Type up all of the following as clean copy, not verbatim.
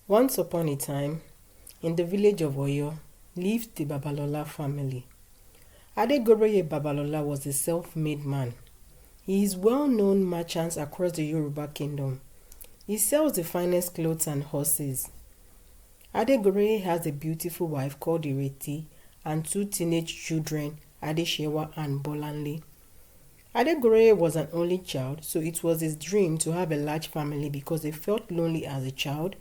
Once upon a time, in the village of Oyo, lived the Babalola family. Adegoroye Babalola was a self-made man. He is well-known merchant across the Yoruba kingdom. He sells the finest clothes and horses. Adegoroye has a beautiful wife called Ireti and two teenage children, Adeshewa and Bolanle. Adegoroye was an only child, so it was his dream to have a large family because he felt lonely as a child,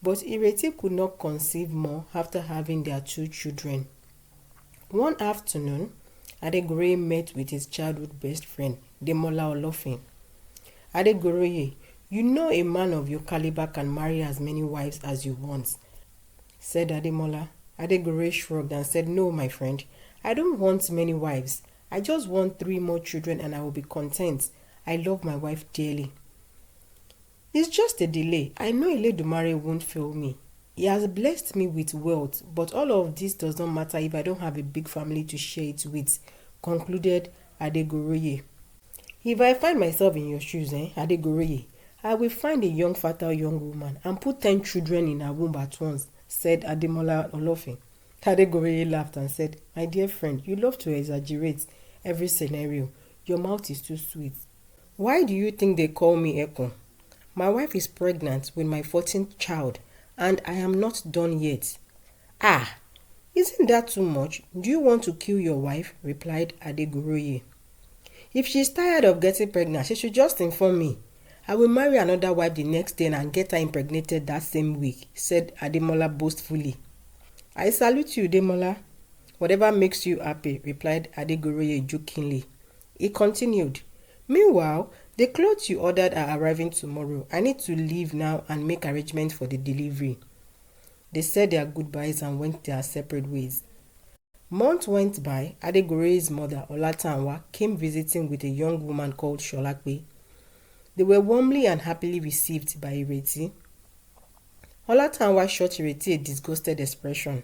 but Ireti could not conceive more after having their two children. One afternoon, Adegoroye met with his childhood best friend, Demola Olofin. Adegoroye, you know a man of your caliber can marry as many wives as you want, said Ademola. Adegoroye shrugged and said, no, my friend, I don't want many wives. I just want 3 more children and I will be content. I love my wife dearly. It's just a delay. I know Eledumare won't fail me. He has blessed me with wealth, but all of this does not matter if I don't have a big family to share it with, concluded Adegoroye. If I find myself in your shoes, Adegoroye, I will find a young, fertile young woman and put 10 children in her womb at once, said Ademola Olofin. Adegoroye laughed and said, my dear friend, you love to exaggerate every scenario. Your mouth is too sweet. Why do you think they call me Eko? My wife is pregnant with my 14th child and I am not done yet. Ah, isn't that too much? Do you want to kill your wife? Replied Adegoroye. If she's tired of getting pregnant, she should just inform me. I will marry another wife the next day and get her impregnated that same week, said Ademola boastfully. I salute you, Demola. Whatever makes you happy, replied Adegoroye jokingly. He continued, meanwhile, the clothes you ordered are arriving tomorrow. I need to leave now and make arrangements for the delivery. They said their goodbyes and went their separate ways. Months went by. Adegoroye's mother, Olatanwa, came visiting with a young woman called Sholape. They were warmly and happily received by Ireti. Olatanwa shot Ireti a disgusted expression.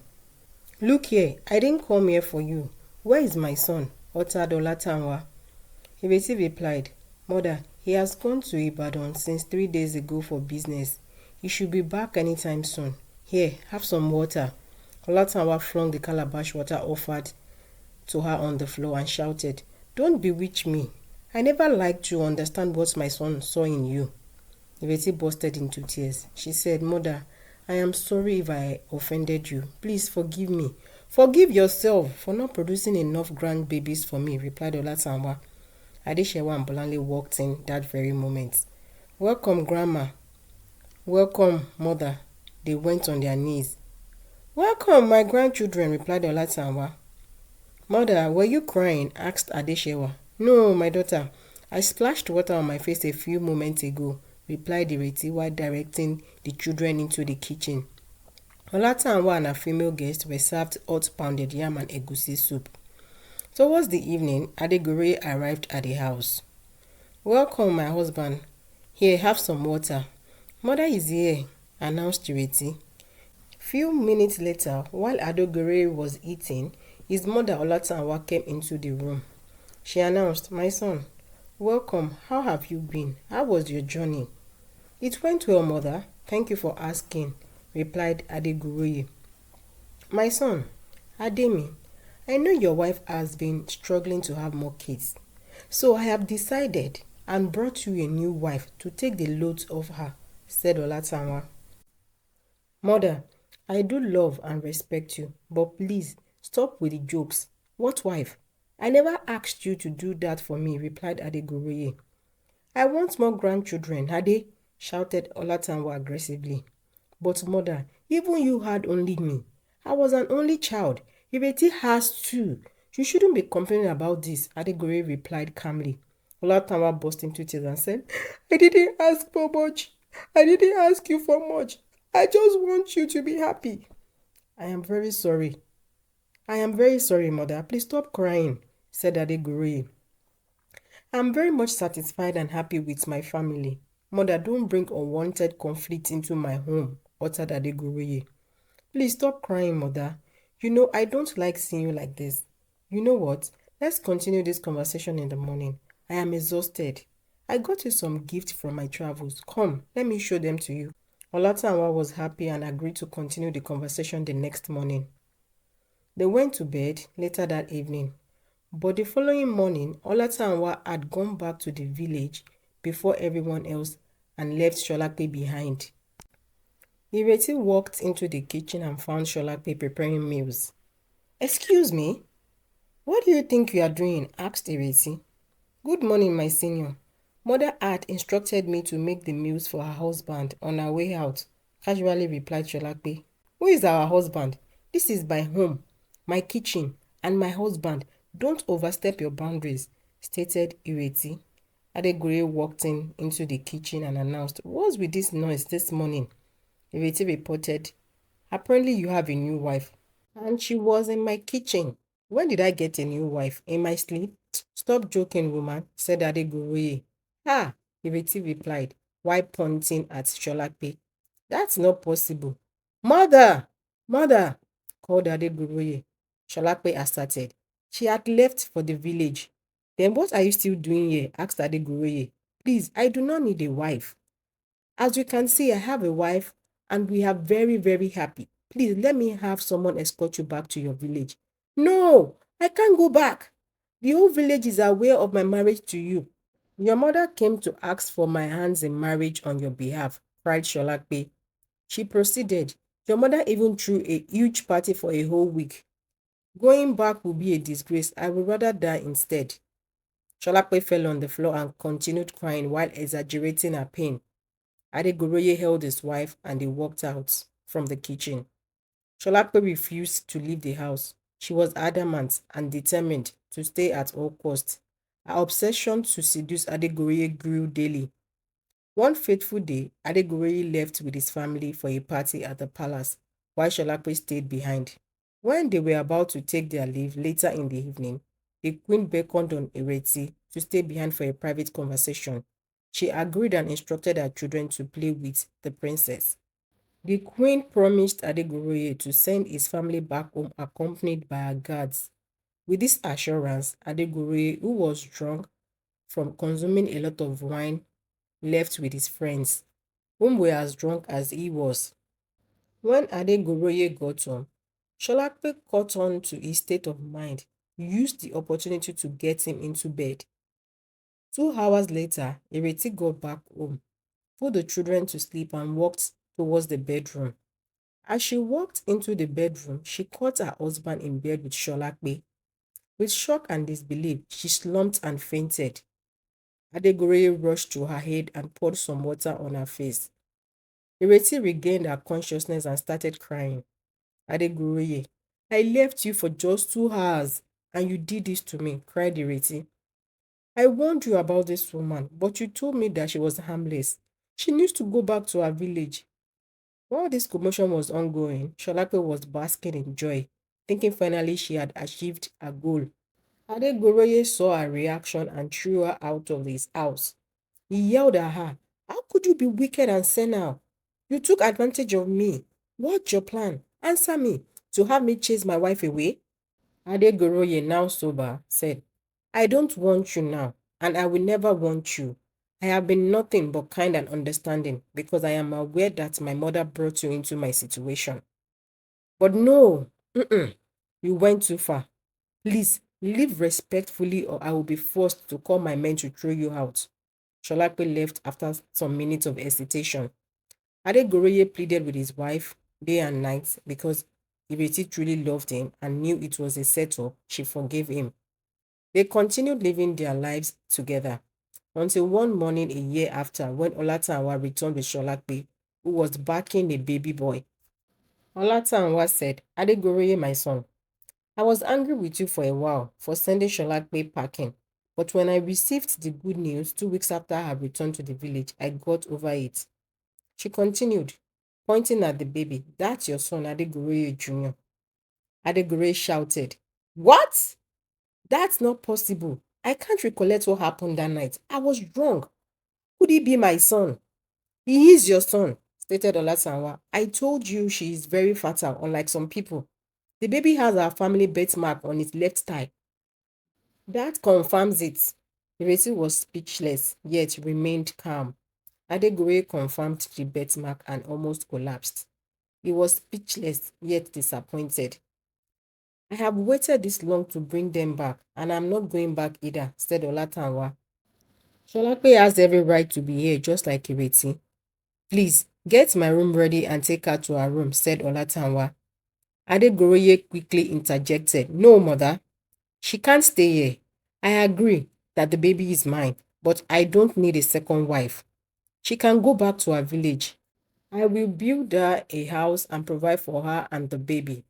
Look here, I didn't come here for you. Where is my son? Uttered Olatanwa. Ireti replied, Mother, he has gone to Ibadan since 3 days ago for business. He should be back anytime soon. Here, have some water. Olatanwa flung the calabash water offered to her on the floor and shouted, Don't bewitch me. I never liked to understand what my son saw in you. Ireti bursted into tears. She said, Mother, I am sorry if I offended you. Please forgive me. Forgive yourself for not producing enough grandbabies for me, replied Olatanwa. Adeshewa and Bolanle walked in that very moment. Welcome, Grandma. Welcome, Mother. They went on their knees. Welcome, my grandchildren, replied Olatanwa. Mother, were you crying? Asked Adeshewa. No, my daughter. I splashed water on my face a few moments ago, replied Ireti while directing the children into the kitchen. Olatanwa and her female guests were served hot pounded yam and egusi soup. Towards the evening, Adegoroye arrived at the house. Welcome, my husband. Here, have some water. Mother is here, announced Ireti. Few minutes later, while Adegoroye was eating, his mother Olatanwa came into the room. She announced, My son, welcome. How have you been? How was your journey? It went well, mother. Thank you for asking, replied Adegoroye. My son, Ademi, I know your wife has been struggling to have more kids. So I have decided and brought you a new wife to take the load off her, said Olatanwa. Mother, I do love and respect you, but please stop with the jokes. What wife? I never asked you to do that for me, replied Adegoroye. I want more grandchildren, Ade, shouted Olatanwa aggressively. But mother, even you had only me. I was an only child. Ireti has 2. You shouldn't be complaining about this, Adegoroye replied calmly. Olatanwa burst into tears and said, I didn't ask for much. I didn't ask you for much. I just want you to be happy. I am very sorry. Mother. Please stop crying, said Adegoroye. I am very much satisfied and happy with my family. Mother, don't bring unwanted conflict into my home, uttered Adegoroye. Please stop crying, mother. You know, I don't like seeing you like this. You know what? Let's continue this conversation in the morning. I am exhausted. I got you some gifts from my travels. Come, let me show them to you. Olatanwa was happy and agreed to continue the conversation the next morning. They went to bed later that evening, but the following morning, Olatanwa had gone back to the village before everyone else and left Sholape behind. Ireti walked into the kitchen and found Sholape preparing meals. "Excuse me, what do you think you are doing?" asked Ireti. "Good morning, my senior. Mother had instructed me to make the meals for her husband on our way out," casually replied Sholape. "Who is our husband? This is my home, my kitchen, and my husband. Don't overstep your boundaries," stated Ireti. Adegore walked into the kitchen and announced, "What's with this noise this morning?" Ireti reported, "Apparently you have a new wife." "And she was in my kitchen. When did I get a new wife? In my sleep?" "Stop joking, woman," said Adegoroye. "Ah," Ireti replied, while pointing at Sholape. "That's not possible." "Mother! Mother!" called Adegoroye. Sholape asserted. She had left for the village. "Then what are you still doing here?" asked Adegoroye. "Please, I do not need a wife. As you can see, I have a wife and we are very, very happy. Please let me have someone escort you back to your village." "No, I can't go back. The whole village is aware of my marriage to you." "Your mother came to ask for my hands in marriage on your behalf," cried Sholape. She proceeded, "Your mother even threw a huge party for a whole week. Going back will be a disgrace. I would rather die instead." Sholape fell on the floor and continued crying while exaggerating her pain. Adegoroye held his wife and they walked out from the kitchen. Sholape refused to leave the house. She was adamant and determined to stay at all costs. Her obsession to seduce Adegoroye grew daily. One fateful day, Adegoroye left with his family for a party at the palace, while Sholape stayed behind. When they were about to take their leave later in the evening, the queen beckoned on Ireti to stay behind for a private conversation. She agreed and instructed her children to play with the princess. The queen promised Adegoroye to send his family back home accompanied by her guards. With this assurance, Adegoroye, who was drunk from consuming a lot of wine, left with his friends, whom were as drunk as he was. When Adegoroye got home, Sholape caught on to his state of mind, used the opportunity to get him into bed. 2 hours later, Ireti got back home, put the children to sleep and walked towards the bedroom. As she walked into the bedroom, she caught her husband in bed with Sholape. With shock and disbelief, she slumped and fainted. Adegoroye rushed to her aid and poured some water on her face. Ireti regained her consciousness and started crying. "Adegoroye, I left you for just 2 hours and you did this to me," cried Ireti. "I warned you about this woman, but you told me that she was harmless. She needs to go back to her village." While this commotion was ongoing, Sholape was basking in joy, thinking finally she had achieved her goal. Adegoroye saw her reaction and threw her out of his house. He yelled at her, "How could you be wicked and senile? You took advantage of me. What's your plan? Answer me. To have me chase my wife away?" Adegoroye, now sober, said, "I don't want you now, and I will never want you. I have been nothing but kind and understanding because I am aware that my mother brought you into my situation. But no, you went too far. Please, live respectfully or I will be forced to call my men to throw you out." Sholape left after some minutes of hesitation. Adegoroye pleaded with his wife day and night because Ireti truly loved him and knew it was a setup. She forgave him. They continued living their lives together until one morning a year after, when Olatanwa returned with Sholape, who was backing a baby boy. Olatanwa said, "Adegoroye, my son, I was angry with you for a while for sending Sholape packing, but when I received the good news 2 weeks after her return to the village, I got over it." She continued, pointing at the baby. "That's your son, Adegoroye Jr." Adegoroye shouted, "What? That's not possible. I can't recollect what happened that night. I was drunk. Could he be my son?" "He is your son," stated Olasanwa. "I told you she is very fertile, unlike some people. The baby has our family birthmark on its left thigh." "That confirms it." Ireti was speechless, yet remained calm. Adegoroye confirmed the birthmark and almost collapsed. He was speechless yet disappointed. I have waited this long to bring them back, and I'm not going back either, said Olatanwa. Sholape has every right to be here, just like Ireti. Please, get my room ready and take her to her room, said Olatanwa. Adegoroye quickly interjected, no, mother, she can't stay here. I agree that the baby is mine, but I don't need a second wife. She can go back to her village. I will build her a house and provide for her and the baby,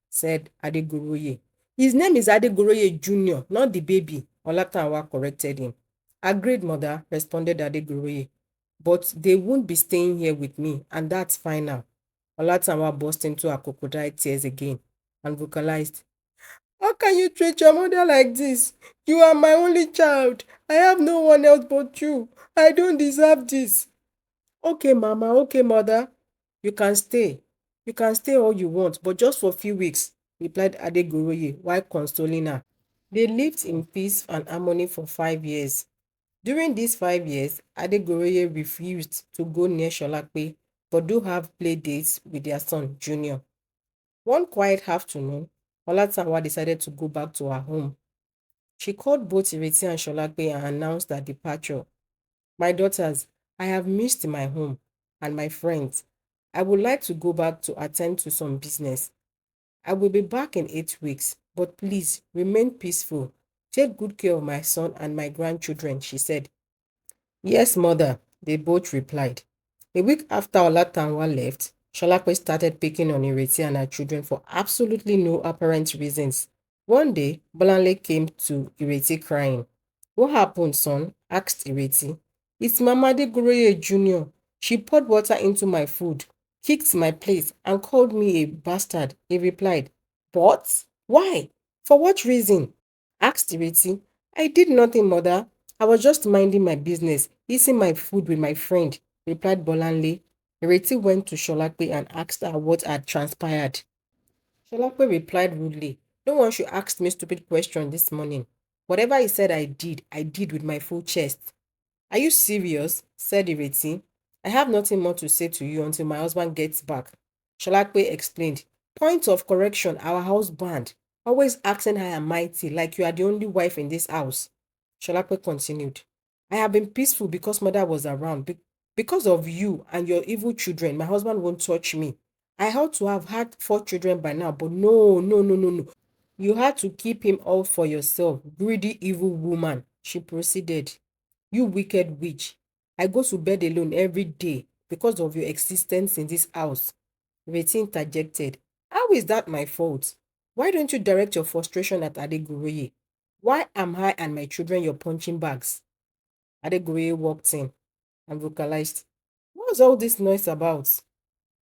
said Adegoroye. His name is Adegoroye Jr., not the baby, Olatanwa corrected him. Agreed, mother, responded Adegoroye. But they won't be staying here with me, and that's fine now. Olatanwa burst into her crocodile tears again and vocalized, how can you treat your mother like this? You are my only child. I have no one else but you. I don't deserve this. Okay, mama, okay, mother. You can stay. You can stay all you want, but just for a few weeks, replied Adegoroye while consoling her. They lived in peace and harmony for 5 years. During these 5 years, Adegoroye refused to go near Sholape, but do have play dates with their son, Junior. One quiet afternoon, Olatanwa decided to go back to her home. She called both Ireti and Sholape and announced their departure. My daughters, I have missed my home and my friends. I would like to go back to attend to some business. I will be back in 8 weeks, but please remain peaceful. Take good care of my son and my grandchildren, she said. Yes, mother, they both replied. A week after Olatanwa left, Sholape started picking on Ireti and her children for absolutely no apparent reasons. One day, Bolanle came to Ireti crying. What happened, son? Asked Ireti. It's Mama Adegoroye Jr. She poured water into my food, kicked my plate, and called me a bastard, he replied. What? Why? For what reason? Asked Ireti. I did nothing, mother. I was just minding my business, eating my food with my friend, replied Bolanle. Ireti went to Sholape and asked her what had transpired. Sholape replied rudely, no one should ask me stupid questions this morning. Whatever he said I did with my full chest. Are you serious? Said Ireti. I have nothing more to say to you until my husband gets back. Sholape explained. Point of correction, our husband. Always acting high and mighty like you are the only wife in this house. Sholape continued. I have been peaceful because mother was around. Because of you and your evil children, my husband won't touch me. I ought to have had 4 children by now, but no, no, no, no, no. You had to keep him all for yourself, greedy evil woman, she proceeded. You wicked witch. I go to bed alone every day because of your existence in this house. Reti interjected. How is that my fault? Why don't you direct your frustration at Adegoroye? Why am I and my children your punching bags? Adegoroye walked in and vocalized, what's all this noise about?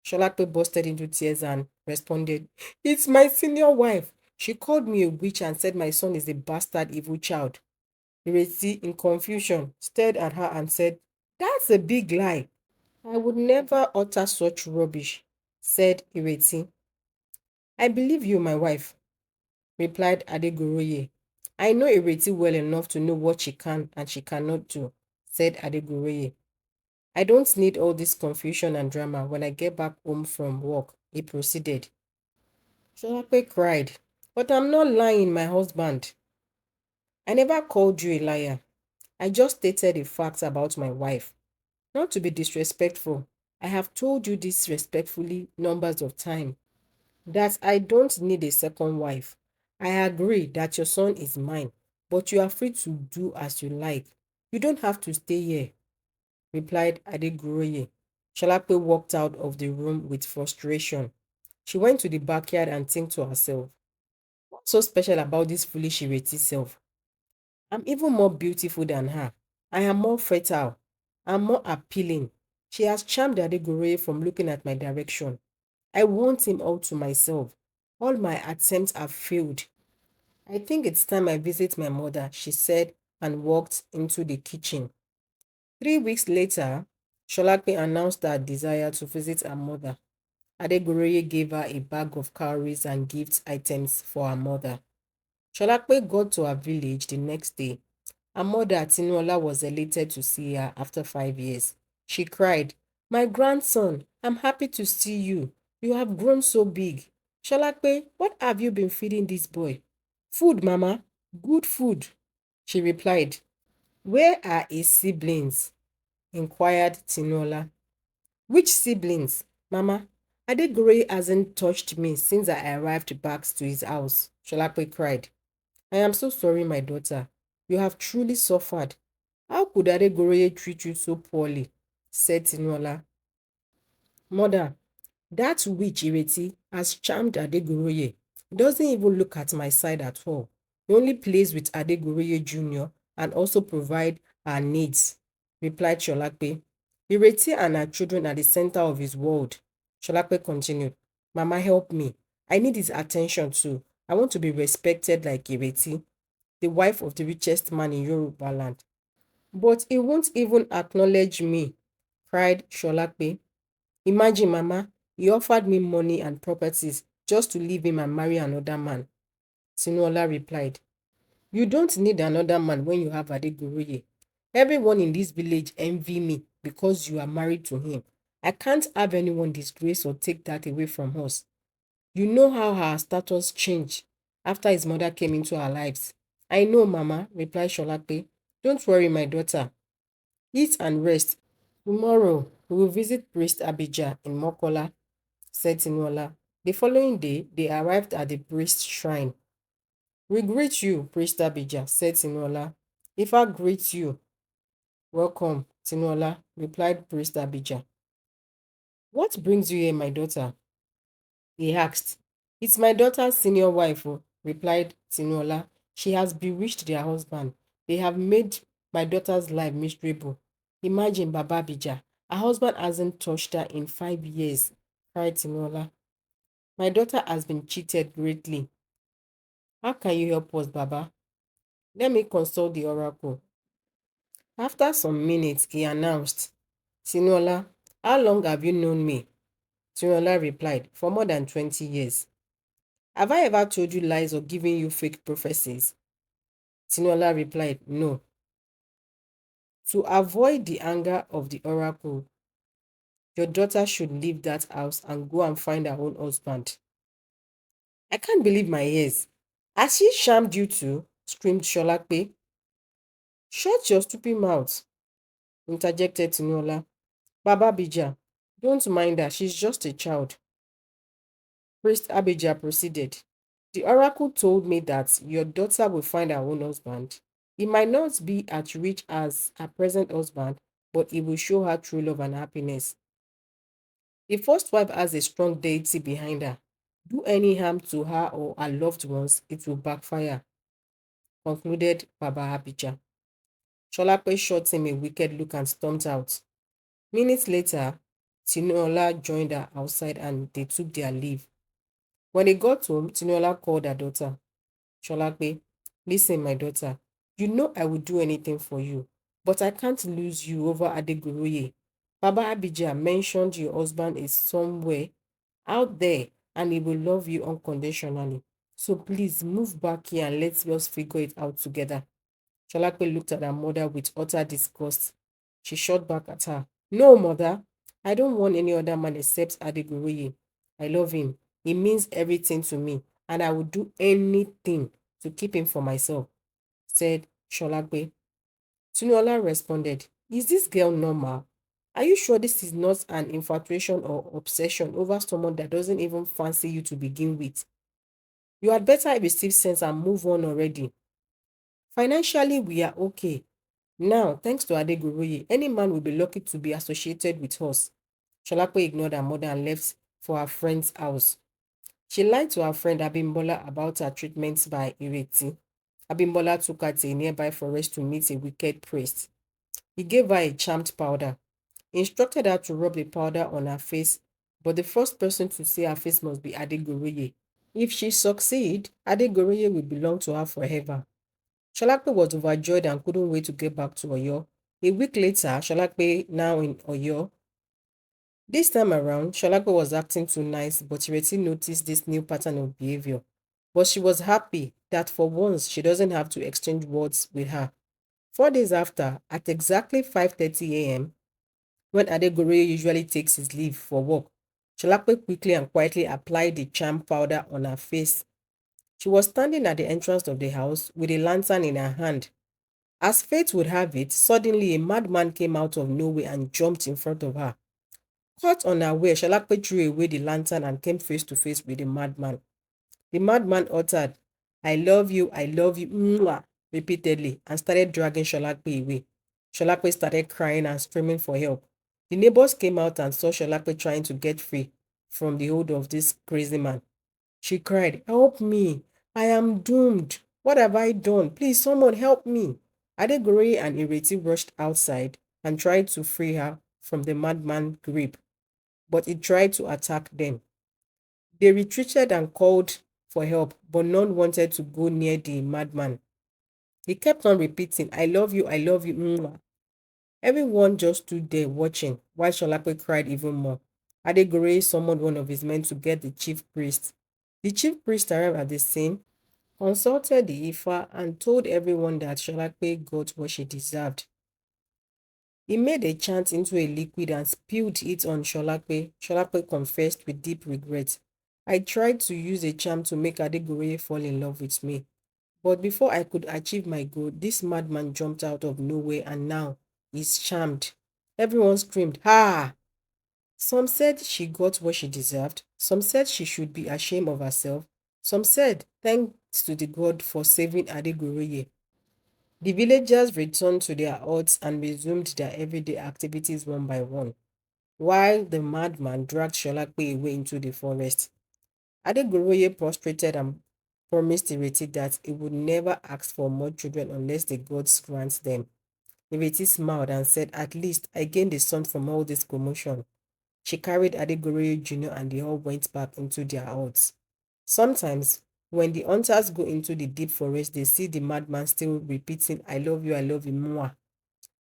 Sholape busted into tears and responded, it's my senior wife. She called me a witch and said my son is a bastard evil child. Ireti, in confusion, stared at her and said, that's a big lie. I would never utter such rubbish, said Ireti. I believe you, my wife, replied Adegoroye. I know Ireti well enough to know what she can and she cannot do, said Adegoroye. I don't need all this confusion and drama when I get back home from work, he proceeded. Sholape cried, but I'm not lying, my husband. I never called you a liar. I just stated the facts about my wife. Not to be disrespectful, I have told you this respectfully numbers of times that I don't need a second wife. I agree that your son is mine, but you are free to do as you like. You don't have to stay here, replied Adegoroye. Shalape walked out of the room with frustration. She went to the backyard and think to herself, what's so special about this foolish Ireti self? I'm even more beautiful than her. I am more fertile. I'm more appealing. She has charmed Adegoroye from looking at my direction. I want him all to myself. All my attempts have failed. I think it's time I visit my mother, she said and walked into the kitchen. 3 weeks later, Sholape announced her desire to visit her mother. Adegoroye gave her a bag of cowries and gift items for her mother. Sholape got to her village the next day. Her mother, Tinuola, was elated to see her after 5 years. She cried, "My grandson, I'm happy to see you. You have grown so big. Sholape, what have you been feeding this boy?" "Food, Mama. Good food," she replied. "Where are his siblings?" inquired Tinola. "Which siblings, Mama? Adegoroye hasn't touched me since I arrived back to his house," Sholape cried. "I am so sorry, my daughter. You have truly suffered. How could Adegoroye treat you so poorly?" said Tinola. "Mother, that witch Ireti has charmed Adegoroye. He doesn't even look at my side at all. He only plays with Adegoroye Jr. and also provide her needs," replied Sholape. "Ireti and her children are the center of his world." Sholape continued, "Mama, help me. I need his attention too. I want to be respected like Ireti, the wife of the richest man in Yoruba land." "But he won't even acknowledge me," cried Sholape. "Imagine, Mama, he offered me money and properties just to leave him and marry another man." Tinuola replied, "You don't need another man when you have Adeguruye. Everyone in this village envy me because you are married to him. I can't have anyone disgrace or take that away from us. You know how our status changed after his mother came into our lives." "I know, Mama," replied Sholape. "Don't worry, my daughter. Eat and rest. Tomorrow, we will visit Priest Abijah in Mokola," said Tinuola. The following day, they arrived at the priest's shrine. "We greet you, Priest Abijah," said Tinuola. "Ifa greets you." "Welcome, Tinuola," replied Priest Abijah. "What brings you here, my daughter?" he asked. "It's my daughter's senior wife," replied Tinuola. "She has bewitched their husband. They have made my daughter's life miserable. Imagine, Baba Abijah. Her husband hasn't touched her in 5 years," cried Tinuola. "My daughter has been cheated greatly. How can you help us, Baba? Let me consult the oracle." After some minutes, he announced, "Tinuola, how long have you known me?" Tinuola replied, "For more than 20 years. Have I ever told you lies or given you fake prophecies?" Tinuola replied, "No." To avoid the anger of the oracle, your daughter should leave that house and go and find her own husband. "I can't believe my ears. Has she charmed you too?" screamed Sholape. "Shut your stupid mouth," interjected Tinuola. "Baba Bija, don't mind her. She's just a child." Priest Abijah proceeded. "The oracle told me that your daughter will find her own husband. He might not be as rich as her present husband, but he will show her true love and happiness. The first wife has a strong deity behind her. Do any harm to her or her loved ones, it will backfire," concluded Baba Abijah. Sholape shot him a wicked look and stormed out. Minutes later, Tinola joined her outside and they took their leave. When they got home, Tinola called her daughter. "Sholape, listen, my daughter. You know I will do anything for you, but I can't lose you over Adeguruye. Baba Abijah mentioned your husband is somewhere out there and he will love you unconditionally. So please move back here and let's just figure it out together." Sholape looked at her mother with utter disgust. She shot back at her. "No, mother. I don't want any other man except Adeguruye. I love him. He means everything to me, and I would do anything to keep him for myself," said Sholape. Tunuola responded, "Is this girl normal? Are you sure this is not an infatuation or obsession over someone that doesn't even fancy you to begin with? You had better receive sense and move on already. Financially, we are okay. Now, thanks to Adeguruye, any man will be lucky to be associated with us." Sholape ignored her mother and left for her friend's house. She lied to her friend Abimbola about her treatment by Ireti. Abimbola took her to a nearby forest to meet a wicked priest. He gave her a charmed powder. He instructed her to rub the powder on her face, but the first person to see her face must be Adeguruye. If she succeeds, Adeguruye will belong to her forever. Sholape was overjoyed and couldn't wait to get back to Oyo. A week later, Sholape, now in Oyo. This time around, Sholape was acting too nice, but Ireti noticed this new pattern of behavior. But she was happy that for once she doesn't have to exchange words with her. 4 days after, at exactly 5:30 a.m., When Adegoroye usually takes his leave for work, Sholape quickly and quietly applied the charm powder on her face. She was standing at the entrance of the house with a lantern in her hand. As fate would have it, suddenly a madman came out of nowhere and jumped in front of her. Caught unaware, Sholape threw away the lantern and came face to face with the madman. The madman uttered, I love you, mwah, repeatedly and started dragging Sholape away. Sholape started crying and screaming for help. The neighbors came out and saw Sholape trying to get free from the hold of this crazy man. She cried, help me, I am doomed. What have I done? Please, someone help me. Adegoroye and Ireti rushed outside and tried to free her from the madman's grip, but he tried to attack them. They retreated and called for help, but none wanted to go near the madman. He kept on repeating, I love you, mwah. Everyone just stood there watching while Sholape cried even more. Adegoroye summoned one of his men to get the chief priest. The chief priest arrived at the scene, consulted the Ifa, and told everyone that Sholape got what she deserved. He made a chant into a liquid and spilled it on Sholape. Sholape confessed with deep regret. I tried to use a charm to make Adegoroye fall in love with me. But before I could achieve my goal, this madman jumped out of nowhere and now he's charmed. Everyone screamed, ha! Some said she got what she deserved. Some said she should be ashamed of herself. Some said, thanks to the god for saving Adegoroye. The villagers returned to their huts and resumed their everyday activities one by one, while the madman dragged Sholape away into the forest. Adegoroye prostrated and promised Ireti that he would never ask for more children unless the gods grant them. Ireti smiled and said, at least I gained a son from all this commotion. She carried Adegoroye Jr. and they all went back into their huts. Sometimes, when the hunters go into the deep forest, they see the madman still repeating, I love you, mwah,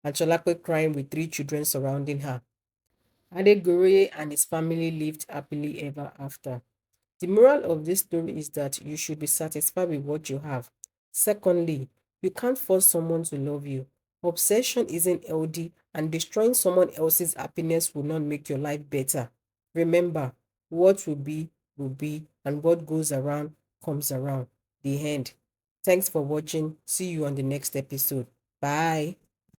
and Sholape crying with three children surrounding her. Adegoroye and his family lived happily ever after. The moral of this story is that you should be satisfied with what you have. Secondly, you can't force someone to love you. Obsession isn't healthy, and destroying someone else's happiness will not make your life better. Remember, what will be, and what goes around comes around. The end. Thanks for watching. See you on the next episode. Bye.